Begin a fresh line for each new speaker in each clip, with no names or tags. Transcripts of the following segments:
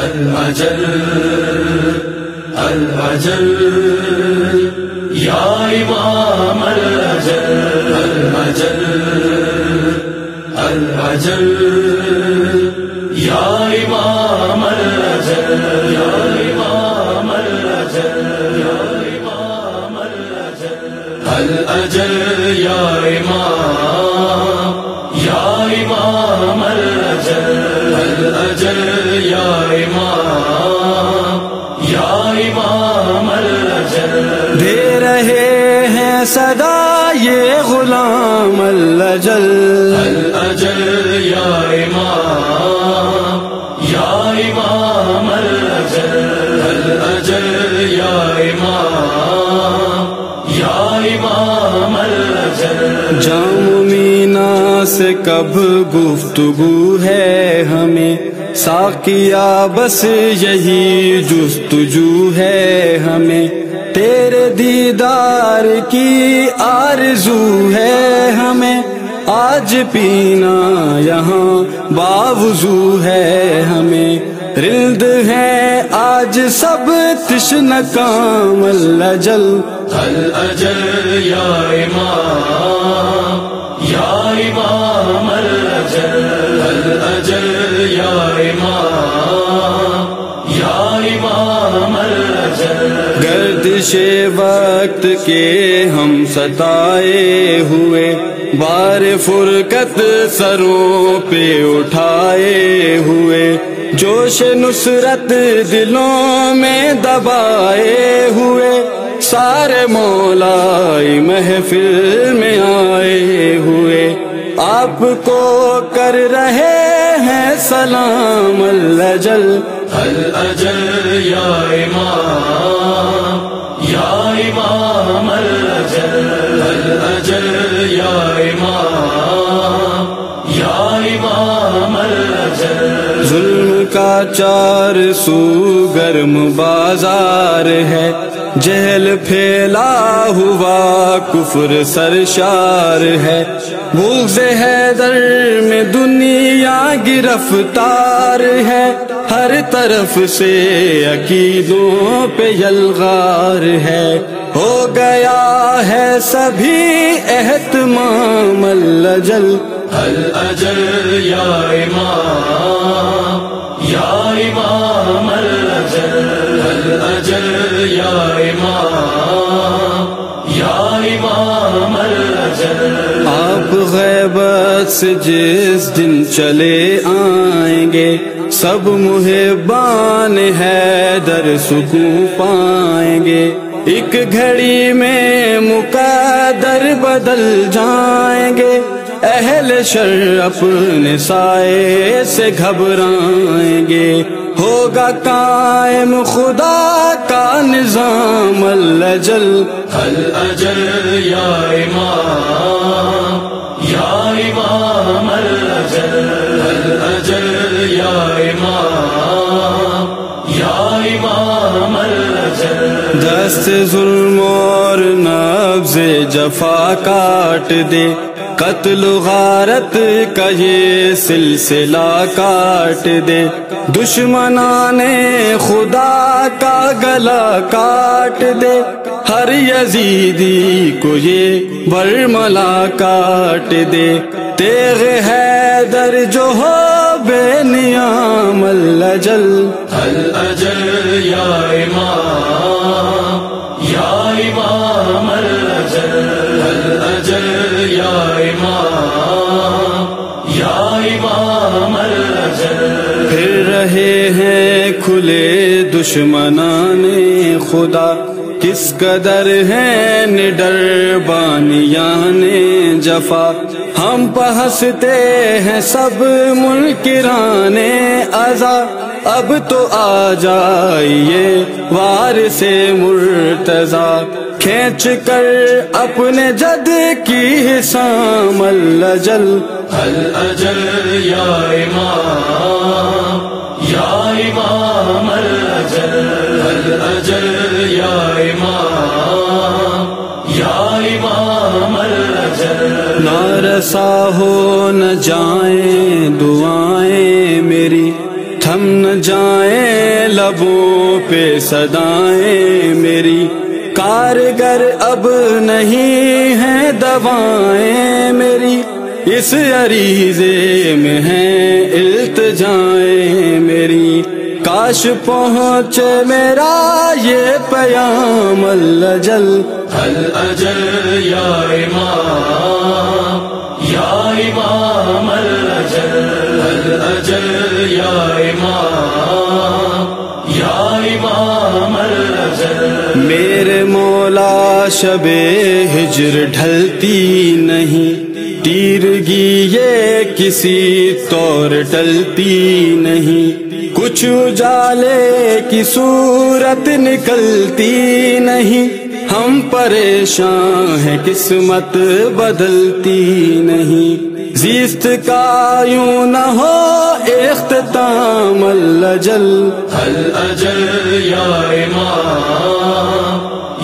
الأجل الأجل يا إمام الأجل الأجل الأجل يا إمام الأجل يا إمام الأجل يا إمام الأجل الأجل يا إمام الأجل الأجل يا إمام الأجل
دے رہے ہیں صدا یہ غلام الأجل
الأجل يا إمام الأجل الأجل يا إمام الأجل
جام مینا سے کب گفتگو ہے ہمیں ساقیا بس یہی جستجو ہے ہمیں تیرے دیدار کی آرزو ہے ہمیں آج پینا یہاں باوضو ہے ہمیں رند ہے آج سب تشنہ کام الأجل
الأجل يا إمام الأجل الأجل يا إمام الأجل
گردش وقت کے ہم ستائے ہوئے بار فرقت سروں پہ اٹھائے ہوئے جوش نصرت دلوں میں دبائے ہوئے سارے مولائی محفل میں آئے ہوئے آپ کو کر رہے ہیں سلام الأجل
الأجل يا إمام الأجل الأجل يا إمام الأجل
ظلم کا چار سو گرم بازار ہے جہل پھیلا ہوا کفر سرشار ہے بغض حیدر میں دنیا گرفتار ہے ہر طرف سے عقیدوں پہ یلغار ہے ہو گیا ہے سبھی اہتمام الأجل
الأجل يا إمام الأجل الأجل يا إمام الأجل
آپ غیبت سے جس دن چلے آئیں گے سب محبان حیدر سکون پائیں گے ایک گھڑی میں مقدر بدل جائیں گے اہل شر اپنے سائے سے گھبرائیں گے ہوگا قائم خدا کا نظام الأجل
الأجل يا إمام الأجل الأجل يا إمام الأجل
دست ظلم اور نبض جفا کاٹ دے قتل و غارت کا یہ سلسلہ کاٹ دے دشمنان خدا کا گلا کاٹ دے ہر یزیدی کو یہ برملا کاٹ دے تیغ حیدر جو ہو بے نیام الأجل
الأجل يا إمام الأجل الأجل يا إمام الأجل
پھر رہے ہیں کھلے دشمنان خدا کس قدر ہیں نڈر بانیان جفا ہم پہ ہنستے ہیں سب منکران عزا اب تو آ جائیے وارث مرتضیٰ کھینچ کر اپنے جد کی حسام الأجل
الأجل يا إمام الأجل الأجل يا إمام الأجل
نہ رسا ہو نہ جائیں دعائیں میری تھم نہ جائیں لبوں پہ صدائیں میری، کارگر اب نہیں ہیں دوائیں میری، اس عریضے میں ہیں التجائیں میری، کاش پہنچے میرا یہ پیام الاجل،
الاجل یا امام، یا امام الاجل، الاجل یا امام، یا امام الاجل۔
میرے مولا شب ہجر ڈھلتی نہیں، تیرگی یہ کسی طور ٹلتی نہیں، کچھ اجالے کی صورت نکلتی نہیں، ہم پریشان ہیں قسمت بدلتی نہیں، زیست کا یوں نہ ہو اختتام الاجل،
الاجل یا امام،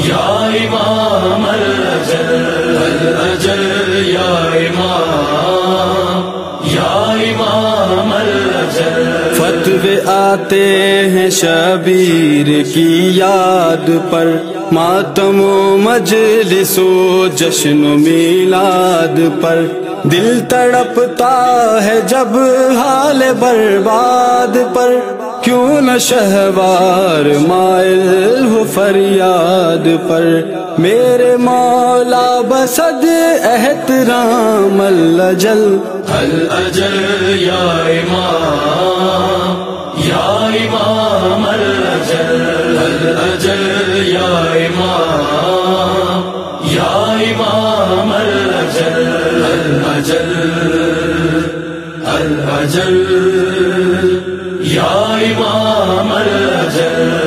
یا امام الاجل، الاجل یا امام، یا امام الاجل۔
فتوے آتے ہیں شبیر کی یاد پر، ماتم و مجلس و جشن و میلاد پر، دل تڑپتا ہے جب حال برباد پر، کیوں نہ شہوار مائل ہو فریاد پر، میرے مولا بسد احترام الاجل،
الاجل یا امام، یا امام الاجل، الاجل یا امام، یا امام الاجل، الاجل، الاجل یا امام الاجل۔